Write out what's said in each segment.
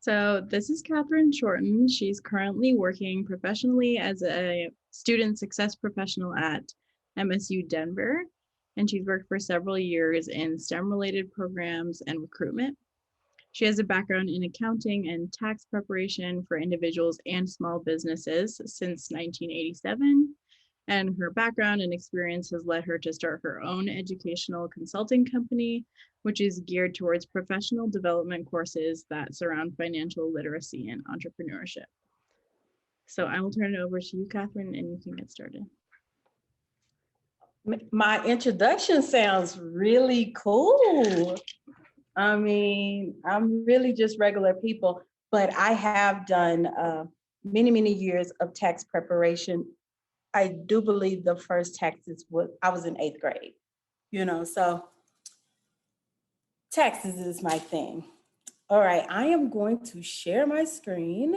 So this is Katherine Shorten. She's currently working professionally as a student success professional at MSU Denver, and she's worked for several years in STEM-related programs and recruitment. She has a background in accounting and tax preparation for individuals and small businesses since 1987. And her background and experience has led her to start her own educational consulting company, which is geared towards professional development courses that surround financial literacy and entrepreneurship. So I will turn it over to you, Katherine, and you can get started. My introduction sounds really cool. I mean, I'm really just regular people, but I have done many years of tax preparation. I do believe the first taxes I was in 8th grade, so taxes is my thing. All right, I am going to share my screen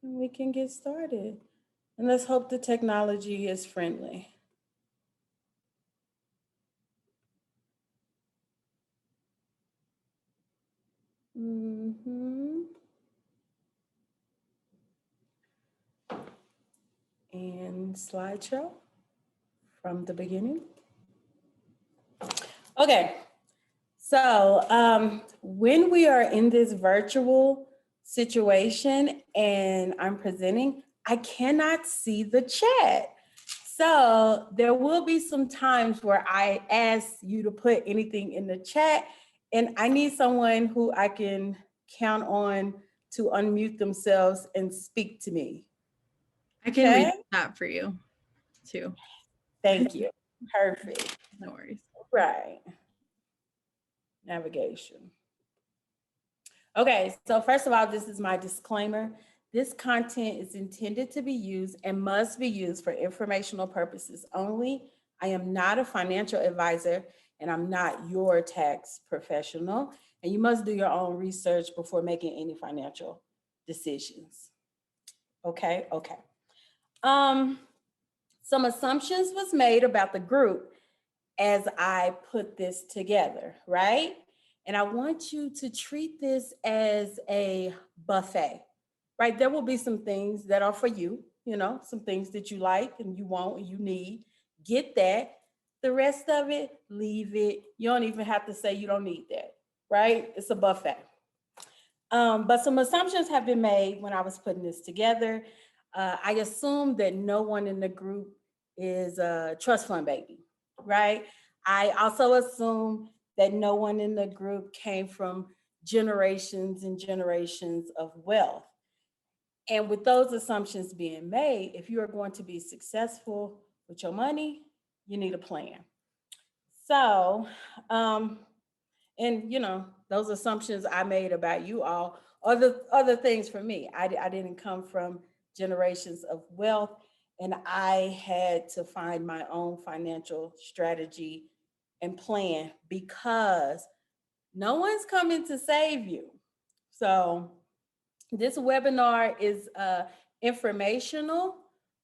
and we can get started. And let's hope the technology is friendly. And slideshow from the beginning. Okay, so when we are in this virtual situation and I'm presenting, I cannot see the chat. So there will be some times where I ask you to put anything in the chat, and I need someone who I can count on to unmute themselves and speak to me. I can read that for you too. Thank you. Perfect. No worries. Right. Navigation. Okay, so first of all, this is my disclaimer. This content is intended to be used and must be used for informational purposes only. I am not a financial advisor and I'm not your tax professional. And you must do your own research before making any financial decisions. Okay. Some assumptions was made about the group as I put this together, right? And I want you to treat this as a buffet, right? There will be some things that are for you, some things that you like and you want and you need. Get that. The rest of it, leave it. You don't even have to say you don't need that, right? It's a buffet. But some assumptions have been made when I was putting this together. I assume that no one in the group is a trust fund baby, right? I also assume that no one in the group came from generations and generations of wealth. And with those assumptions being made, if you are going to be successful with your money, you need a plan. So, and those assumptions I made about you all are the other things for me. I didn't come from generations of wealth, and I had to find my own financial strategy and plan because no one's coming to save you. So this webinar is informational,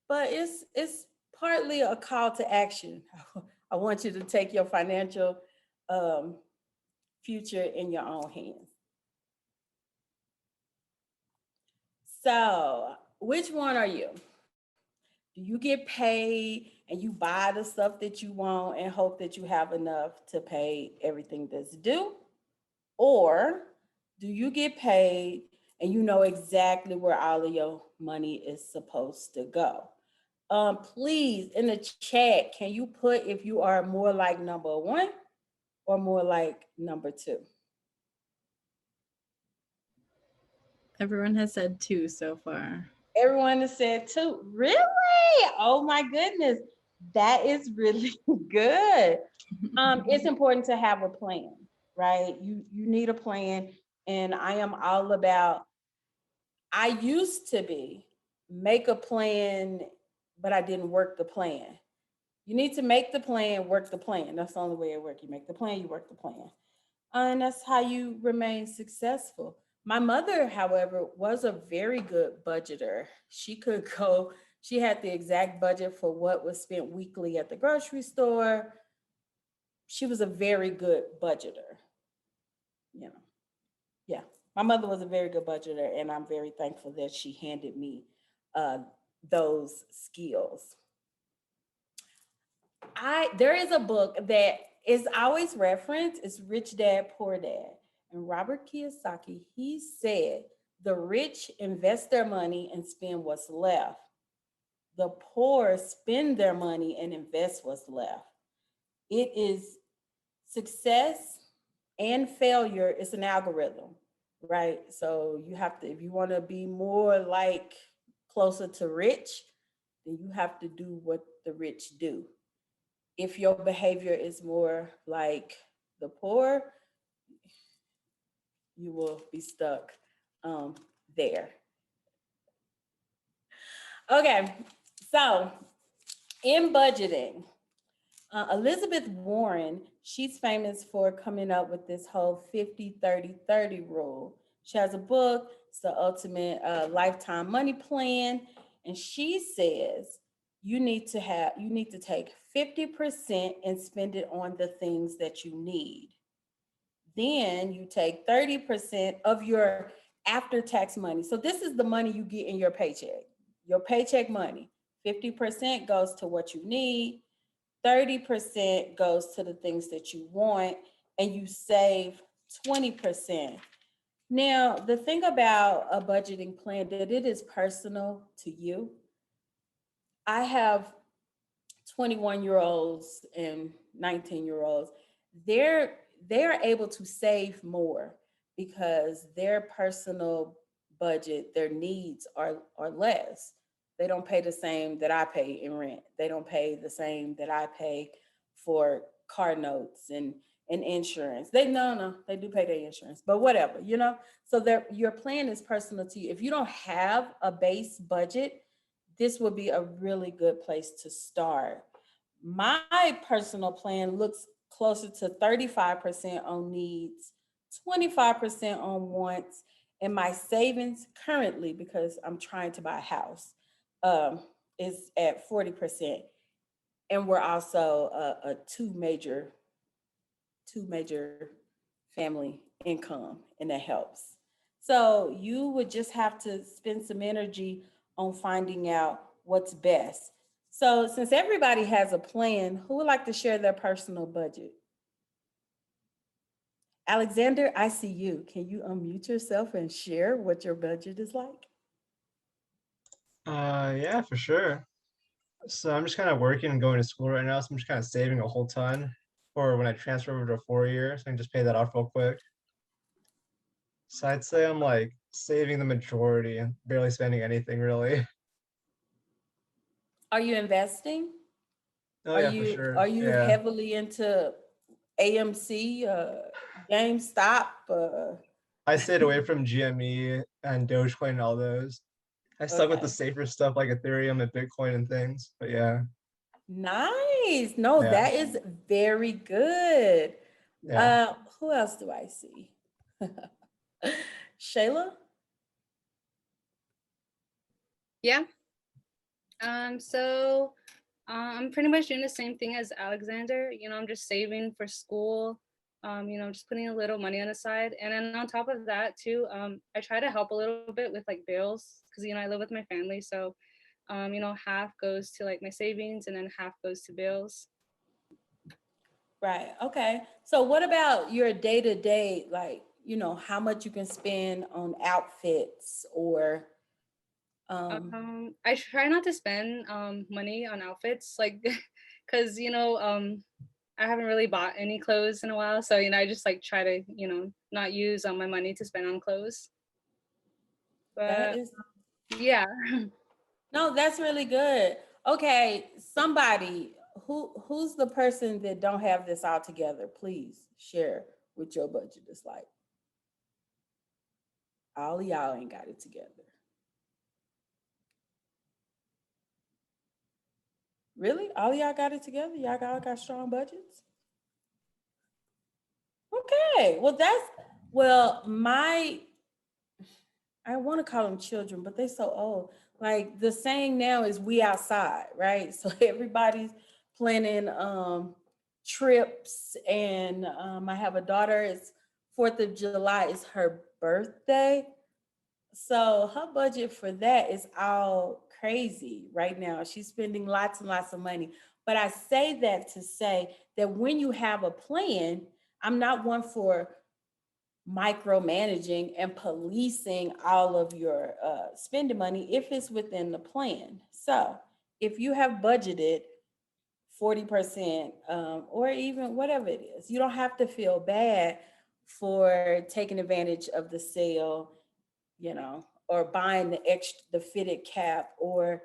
but it's partly a call to action. I want you to take your financial future in your own hands. So, which one are you? Do you get paid and you buy the stuff that you want and hope that you have enough to pay everything that's due? Or do you get paid and you know exactly where all of your money is supposed to go? Please, in the chat, can you put if you are more like number one or more like number two? Everyone has said 2 so far. Everyone has said 2. Really? Oh my goodness. That is really good. It's important to have a plan, right? You need a plan. And I am all about, I used to be make a plan, but I didn't work the plan. You need to make the plan, work the plan. That's the only way it works. You make the plan, you work the plan. And that's how you remain successful. My mother, however, was a very good budgeter. She had the exact budget for what was spent weekly at the grocery store. She was a very good budgeter. Yeah. My mother was a very good budgeter, and I'm very thankful that she handed me uh, those skills. There is a book that is always referenced. It's Rich Dad Poor Dad, and Robert Kiyosaki. He said the rich invest their money and spend what's left. The poor spend their money and invest what's left. It is success and failure is an algorithm, right? So you have to, if you want to be more like closer to rich, then you have to do what the rich do. If your behavior is more like the poor, you will be stuck um, there. Okay, so in budgeting, Elizabeth Warren, she's famous for coming up with this whole 50-30-30 rule. She has a book, it's the ultimate lifetime money plan. And she says you need to take 50% and spend it on the things that you need. Then you take 30% of your after tax money. So this is the money you get in your paycheck money. 50% goes to what you need, 30% goes to the things that you want, and you save 20%. Now, the thing about a budgeting plan that it is personal to you. I have 21-year-olds and 19-year-olds. They're they're able to save more because their personal budget, their needs are less. They don't pay the same that I pay in rent. They don't pay the same that I pay for car notes and insurance. They no, they do pay their insurance, but whatever. So your plan is personal to you. If you don't have a base budget, this would be a really good place to start. My personal plan looks closer to 35% on needs, 25% on wants, and my savings currently, because I'm trying to buy a house, um, is at 40%. And we're also a two major family income, and that helps. So you would just have to spend some energy on finding out what's best. So since everybody has a plan, who would like to share their personal budget? Alexander, I see you. Can you unmute yourself and share what your budget is like? Yeah, for sure. So I'm just kind of working and going to school right now, so I'm just kind of saving a whole ton for when I transfer over to a 4 year, so I can just pay that off real quick. So I'd say I'm like saving the majority and barely spending anything really. Are you investing? Oh Are yeah, for you are sure. you Yeah. heavily into AMC, GameStop? I stayed away from GME and Dogecoin and all those. I stuck with the Okay. safer stuff like Ethereum and Bitcoin and things. But yeah, Nice. No, yeah, that is very good. yeah. Who else do I see? Shayla? Yeah. So I'm pretty much doing the same thing as Alexander. I'm just saving for school. Just putting a little money on the side, and then on top of that too, I try to help a little bit with like bills because I live with my family. So, half goes to like my savings, and then half goes to bills. Right. Okay. So what about your day to day, like, how much you can spend on outfits or I try not to spend money on outfits, like, because I haven't really bought any clothes in a while, so I just like try to not use my money to spend on clothes. that But is yeah. no, that's really good. Okay, somebody who's the person that don't have this all together, please share what your budget is like. All of y'all ain't got it together. Really? All of y'all got it together? Y'all all got strong budgets? Okay. Well, I want to call them children, but they're so old. Like the saying now is we outside, right? So everybody's planning trips, and I have a daughter, is 4th of July is her birthday. So her budget for that is all crazy right now. She's spending lots and lots of money. But I say that to say that when you have a plan, I'm not one for micromanaging and policing all of your spending money if it's within the plan. So if you have budgeted 40% or even whatever it is, you don't have to feel bad for taking advantage of the sale, or buying the fitted cap, or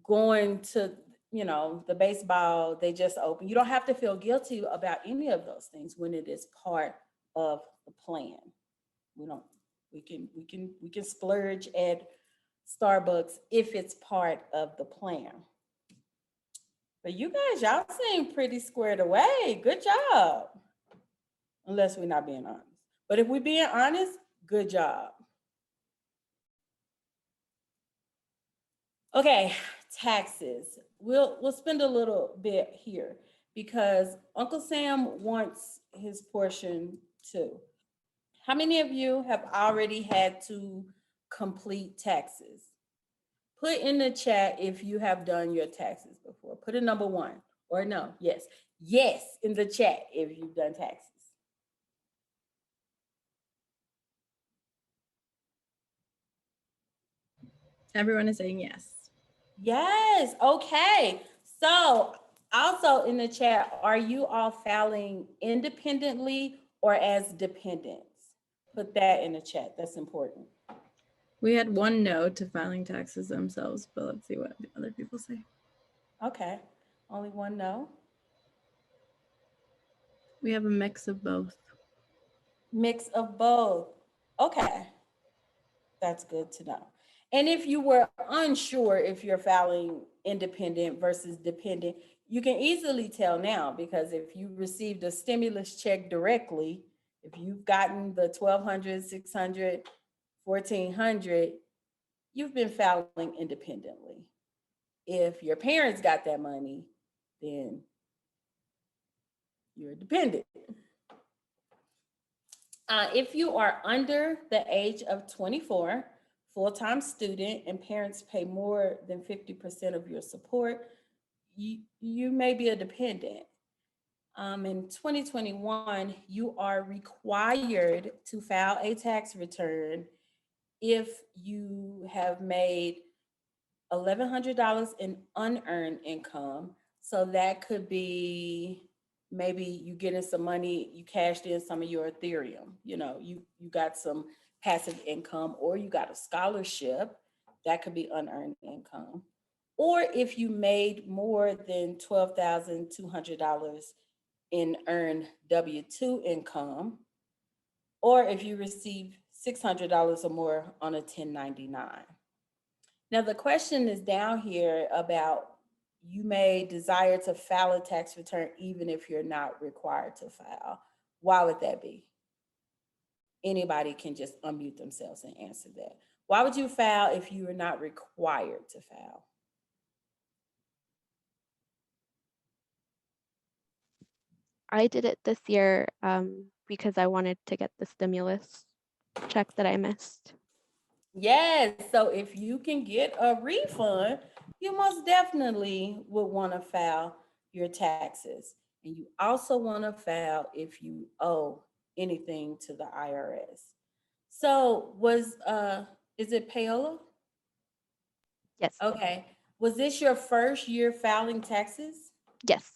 going to, the baseball they just opened. You don't have to feel guilty about any of those things when it is part of the plan. We don't, we can splurge at Starbucks if it's part of the plan. But you guys, y'all seem pretty squared away. Good job. Unless we're not being honest. But if we're being honest, good job. Okay, taxes. We'll spend a little bit here because Uncle Sam wants his portion too. How many of you have already had to complete taxes? Put in the chat if you have done your taxes before. Put a number 1 or no. Yes. Yes in the chat if you've done taxes. Everyone is saying yes. Yes. Okay. So also in the chat, are you all filing independently or as dependents? Put that in the chat. That's important. We had one no to filing taxes themselves, but let's see what other people say. Okay. Only one no. We have a mix of both. Mix of both. Okay. That's good to know. And if you were unsure if you're filing independent versus dependent, you can easily tell now, because if you received a stimulus check directly, if you've gotten the 1,200, 600, 1,400, you've been filing independently. If your parents got that money, then you're dependent. If you are under the age of 24, full-time student, and parents pay more than 50% of your support, you may be a dependent. In 2021, you are required to file a tax return if you have made $1,100 in unearned income. So that could be maybe you getting some money, you cashed in some of your Ethereum, you got some passive income, or you got a scholarship, that could be unearned income. Or if you made more than $12,200 in earned W-2 income, or if you receive $600 or more on a 1099. Now the question is down here about you may desire to file a tax return even if you're not required to file. Why would that be? Anybody can just unmute themselves and answer that. Why would you file if you are not required to file? I did it this year because I wanted to get the stimulus check that I missed. Yes, so if you can get a refund, you most definitely would want to file your taxes. And you also want to file if you owe anything to the IRS. So is it Paola? Yes. Okay. Was this your first year filing taxes? Yes.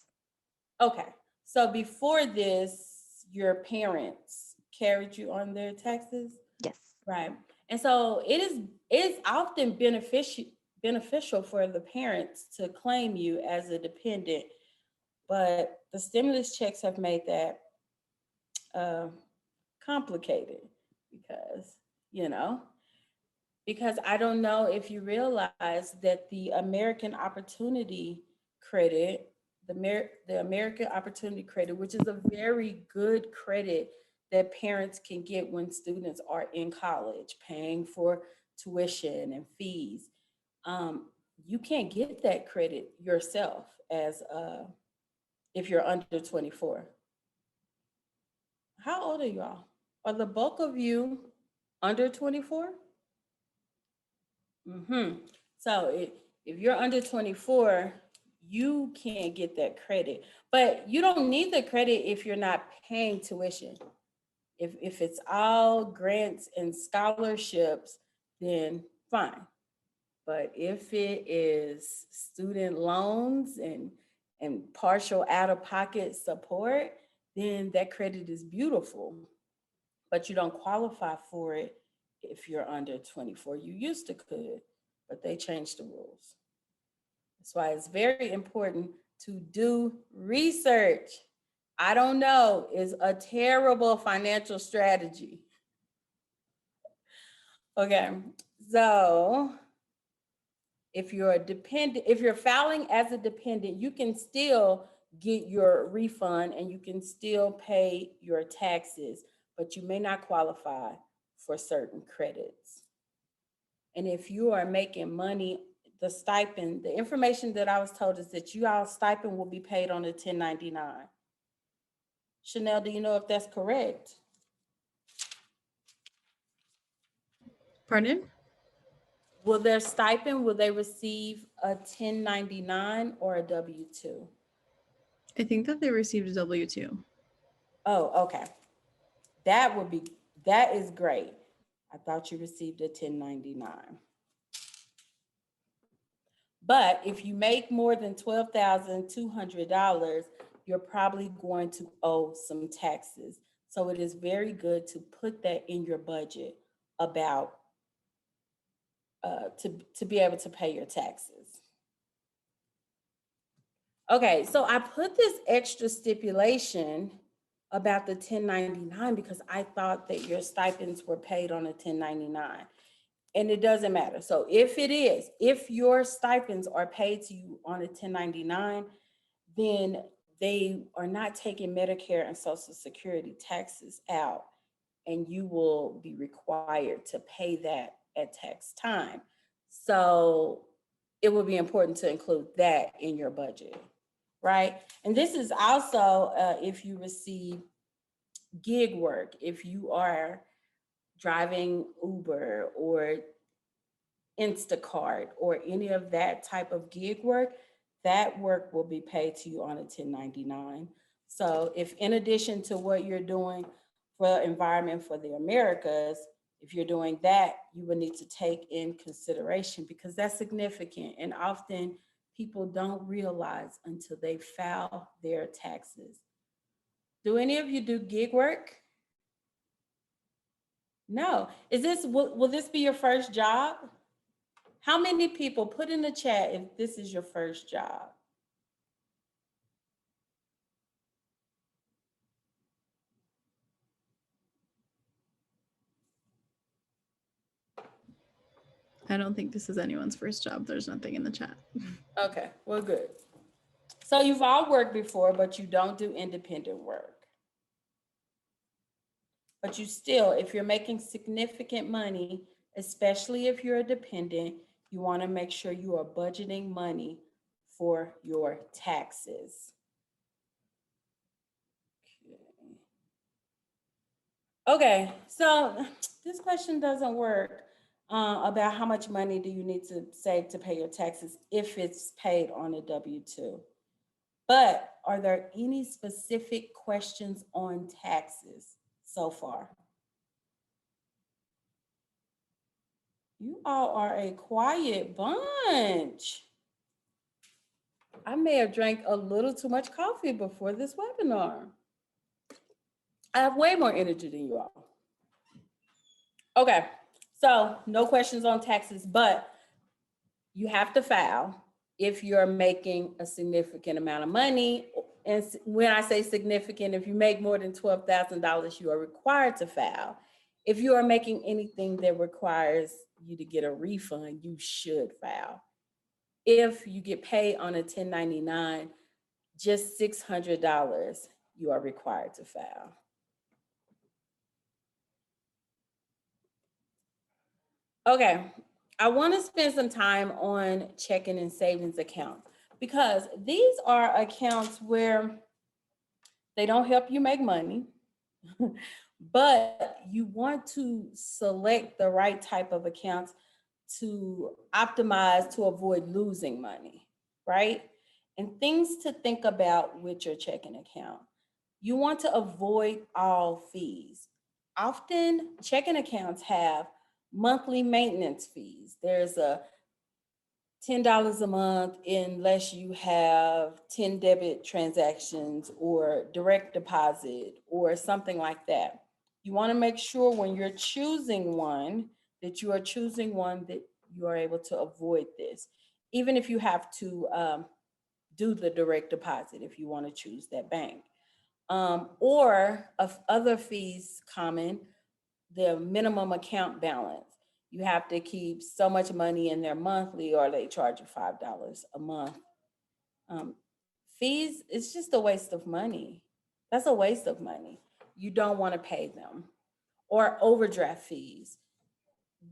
Okay. So before this, your parents carried you on their taxes? Yes. Right. And so it's often beneficial for the parents to claim you as a dependent, but the stimulus checks have made that complicated because I don't know if you realize that the American Opportunity Credit, the American Opportunity Credit, which is a very good credit that parents can get when students are in college, paying for tuition and fees. You can't get that credit yourself if you're under 24. How old are y'all? Are the bulk of you under 24? So if you're under 24, you can't get that credit. But you don't need the credit if you're not paying tuition. If it's all grants and scholarships, then fine. But if it is student loans and partial out-of-pocket support, then that credit is beautiful. But you don't qualify for it if you're under 24. You used to could, but they changed the rules. That's why it's very important to do research. I don't know is a terrible financial strategy. Okay, so if you're a dependent, if you're filing as a dependent, you can still get your refund and you can still pay your taxes, but you may not qualify for certain credits. And if you are making money, the stipend, the information that I was told is that you all stipend will be paid on a 1099. Chanel, do you know if that's correct? Pardon? Will their stipend, will they receive a 1099 or a W-2? I think that they received a W-2. Oh, okay. That is great. I thought you received a 1099. But if you make more than $12,200, you're probably going to owe some taxes. So it is very good to put that in your budget about to be able to pay your taxes. Okay, so I put this extra stipulation about the 1099 because I thought that your stipends were paid on a 1099. And it doesn't matter. So if your stipends are paid to you on a 1099, then they are not taking Medicare and Social Security taxes out, and you will be required to pay that at tax time. So it will be important to include that in your budget, right? And this is also if you receive gig work, if you are driving Uber or Instacart or any of that type of gig work, that work will be paid to you on a 1099. So if in addition to what you're doing for Environment for the Americas, if you're doing that, you will need to take in consideration because that's significant. And often people don't realize until they file their taxes. Do any of you do gig work? No. Will this be your first job? How many people put in the chat if this is your first job? I don't think this is anyone's first job. There's nothing in the chat. Okay, well, good. So you've all worked before, but you don't do independent work. But you still, if you're making significant money, especially if you're a dependent, you want to make sure you are budgeting money for your taxes. Okay, so this question doesn't work about how much money do you need to save to pay your taxes if it's paid on a W-2. But are there any specific questions on taxes so far? You all are a quiet bunch. I may have drank a little too much coffee before this webinar. I have way more energy than you all. Okay, so no questions on taxes, but you have to file if you're making a significant amount of money. And when I say significant, if you make more than $12,000, you are required to file. If you are making anything that requires you to get a refund, you should file. If you get paid on a 1099, just $600, you are required to file. Okay, I want to spend some time on checking and savings accounts because these are accounts where they don't help you make money. But you want to select the right type of accounts to optimize to avoid losing money, right? And things to think about with your checking account. You want to avoid all fees. Often checking accounts have monthly maintenance fees. There's a $10 a month unless you have 10 debit transactions or direct deposit or something like that. You want to make sure when you're choosing one that you are choosing one that you are able to avoid this. Even if you have to do the direct deposit, if you want to choose that bank. Or of other fees common, the minimum account balance. You have to keep so much money in there monthly or they charge you $5 a month. Um, Fees, it's just a waste of money. That's a waste of money. You don't want to pay them. Or overdraft fees.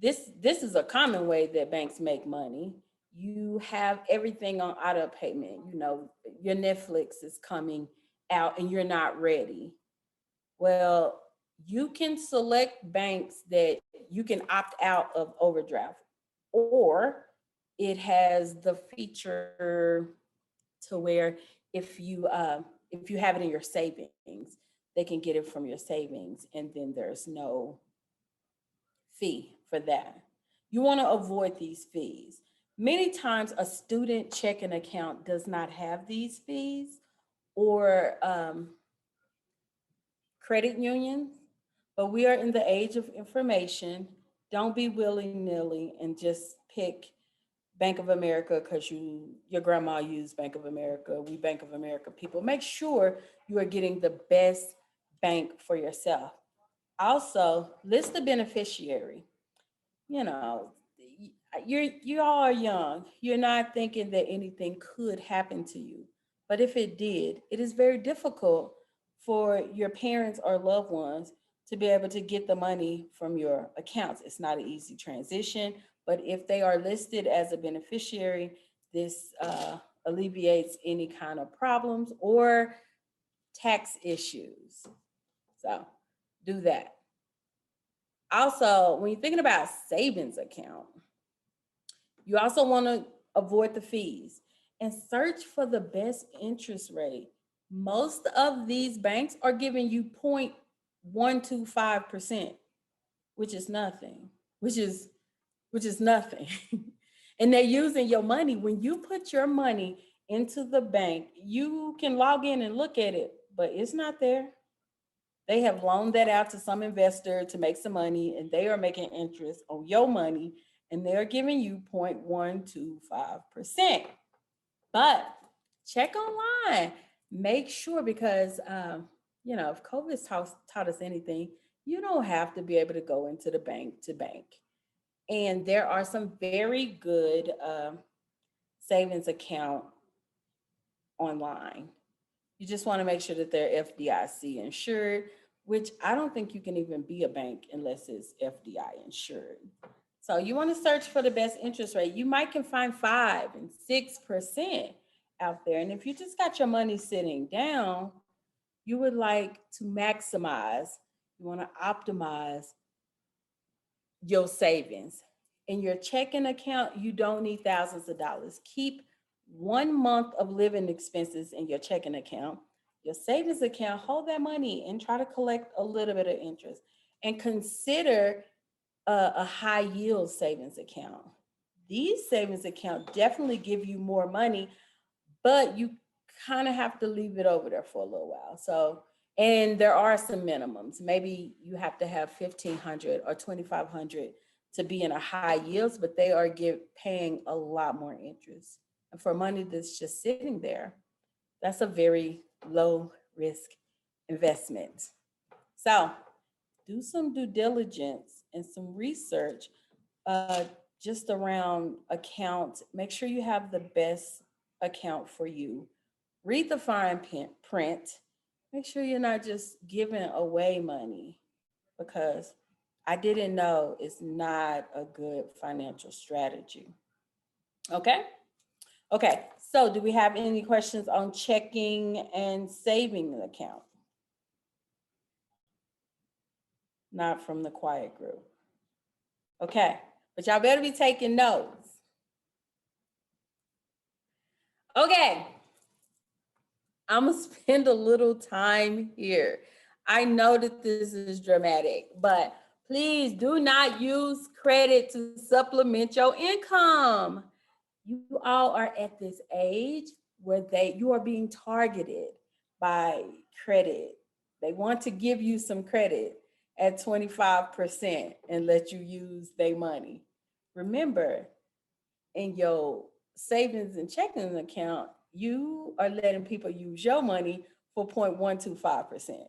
This is a common way that banks make money. You have everything on auto payment. You know, your Netflix is coming out and you're not ready. Well, you can select banks that you can opt out of overdraft, or it has the feature to where if you have it in your savings, they can get it from your savings, and then there's no fee for that. You want to avoid these fees. Many times, a student checking account does not have these fees, or credit unions, but we are in the age of information. Don't be willy-nilly and just pick Bank of America because your grandma used Bank of America. We Bank of America people. Make sure you are getting the best bank for yourself. Also, list the beneficiary. You know, you all are young. You're not thinking that anything could happen to you. But if it did, it is very difficult for your parents or loved ones to be able to get the money from your accounts. It's not an easy transition, but if they are listed as a beneficiary, this alleviates any kind of problems or tax issues. So do that. Also, when you're thinking about savings account, you also want to avoid the fees and search for the best interest rate. Most of these banks are giving you 0.125%, which is nothing, which is nothing. And they're using your money. When you put your money into the bank, you can log in and look at it, but it's not there. They have loaned that out to some investor to make some money, and they are making interest on your money, and they're giving you 0.125%. But check online. Make sure because, if COVID taught us anything, you don't have to be able to go into the bank to bank. And there are some very good savings account online. You just want to make sure that they're FDIC insured, which I don't think you can even be a bank unless it's FDI insured. So you want to search for the best interest rate. You might can find 5 and 6% out there. And if you just got your money sitting down, you would like to maximize, you want to optimize your savings. In your checking account, you don't need thousands of dollars. Keep 1 month of living expenses in your checking account. Your savings account, hold that money and try to collect a little bit of interest. And consider a high yield savings account. These savings accounts definitely give you more money, but you kind of have to leave it over there for a little while. So, and there are some minimums. Maybe you have to have 1,500 or 2,500 to be in a high yields, but they are paying a lot more interest. And for money that's just sitting there, that's a very low risk investment. So do some due diligence and some research uh, just around accounts. Make sure you have the best account for you. Read the fine print. Make sure you're not just giving away money because I didn't know it's not a good financial strategy. Okay? Okay, so do we have any questions on checking and saving an account? not from the quiet group. Okay, but y'all better be taking notes. Okay, I'm gonna spend a little time here. I know that this is dramatic, but please do not use credit to supplement your income. You all are at this age where you are being targeted by credit. They want to give you some credit at 25% and let you use their money. Remember, in your savings and checking account, you are letting people use your money for 0.125%.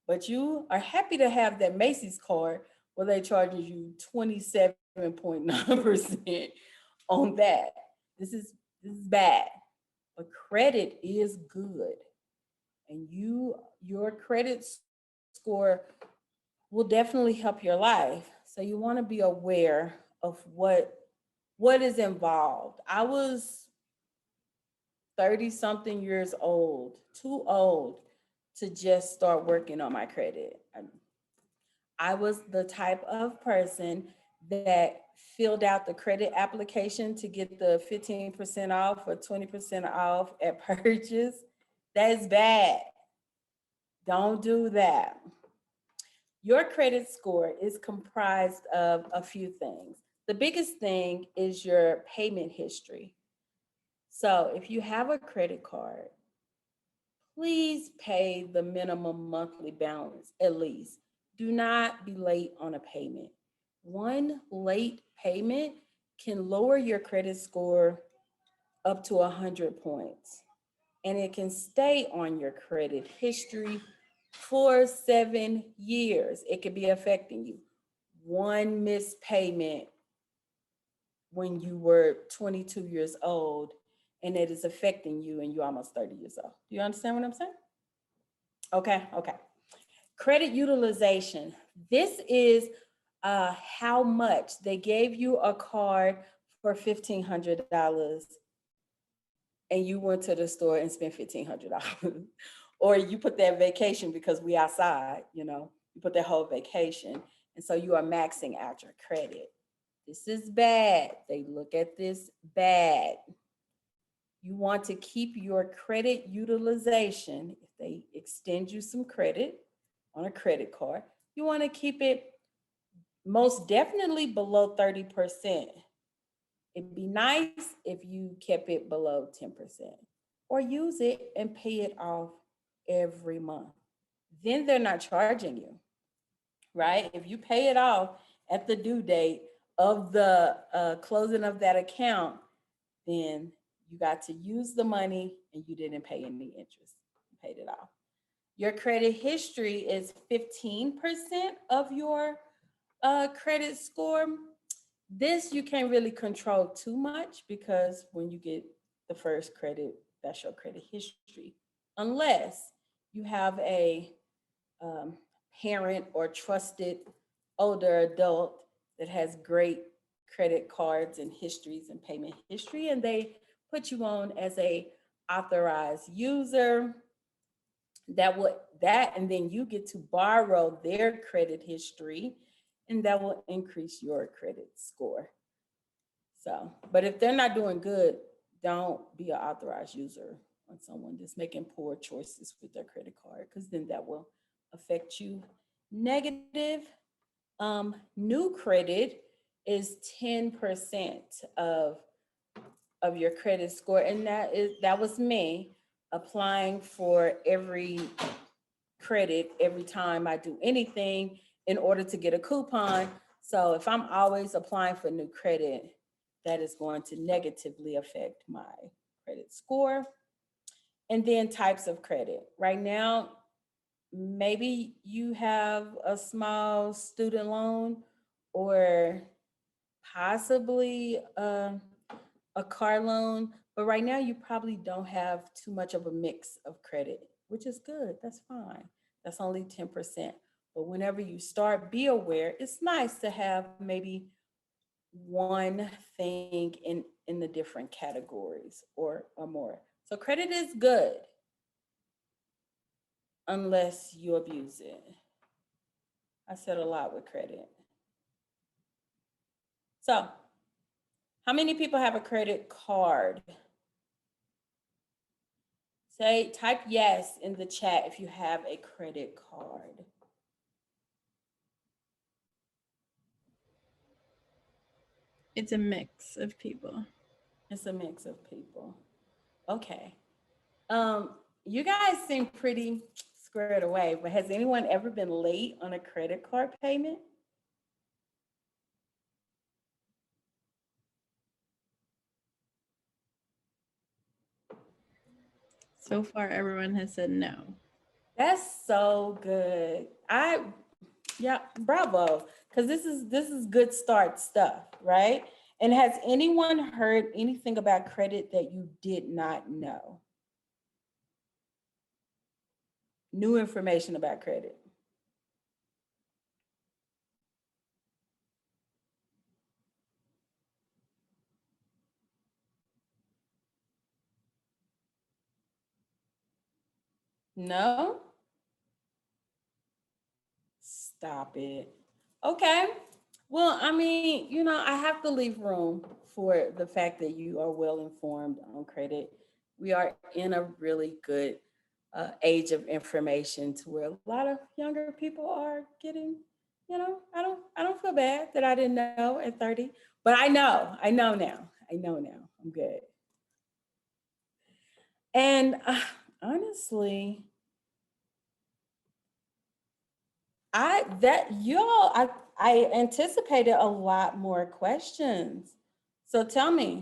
But you are happy to have that Macy's card where they charges you 27.9% on that. This is bad. But credit is good. And your credit score will definitely help your life. So you want to be aware of what is involved. I was 30 something years old, too old to just start working on my credit. I was the type of person that filled out the credit application to get the 15% off or 20% off at purchase. That's bad. Don't do that. Your credit score is comprised of a few things. The biggest thing is your payment history. So if you have a credit card, please pay the minimum monthly balance at least. Do not be late on a payment. One late payment can lower your credit score up to 100 points, and it can stay on your credit history for 7 years. It could be affecting you. One missed payment when you were 22 years old, and it is affecting you and you're almost 30 years old. Do you understand what I'm saying? Okay. Credit utilization. This is how much they gave you a card for $1,500 and you went to the store and spent $1,500. Or you put that vacation because we outside, you put that whole vacation. And so you are maxing out your credit. This is bad. They look at this bad. You want to keep your credit utilization. If they extend you some credit on a credit card, you want to keep it most definitely below 30%. It'd be nice if you kept it below 10%, or use it and pay it off every month. Then they're not charging you, right? If you pay it off at the due date of the closing of that account, then you got to use the money and you didn't pay any interest. You paid it off. Your credit history is 15% of your credit score. This you can't really control too much because when you get the first credit, that's your credit history. Unless you have a parent or trusted older adult that has great credit cards and histories and payment history, and they put you on as a authorized user. And then you get to borrow their credit history, and that will increase your credit score. So, but if they're not doing good, don't be an authorized user on someone that's making poor choices with their credit card, because then that will affect you negative. New credit is 10% of your credit score, and that was me applying for every credit every time I do anything in order to get a coupon. So if I'm always applying for new credit, that is going to negatively affect my credit score. And then types of credit. Right now, maybe you have a small student loan or possibly a car loan, but right now you probably don't have too much of a mix of credit, which is good. That's fine. That's only 10%. But whenever you start, be aware. It's nice to have maybe one thing in the different categories or more. So credit is good unless you abuse it. I said a lot with credit. So, how many people have a credit card? Type yes in the chat if you have a credit card. It's a mix of people. It's a mix of people. Okay. You guys seem pretty squared away, but has anyone ever been late on a credit card payment? So far, everyone has said no. That's so good. Yeah, bravo. Because this is good start stuff, right? And has anyone heard anything about credit that you did not know? New information about credit. No? Stop it. Okay. Well, I mean, I have to leave room for the fact that you are well informed on credit. We are in a really good age of information to where a lot of younger people are getting, I don't feel bad that I didn't know at 30, but I know now. I'm good. And honestly, I anticipated a lot more questions. So tell me,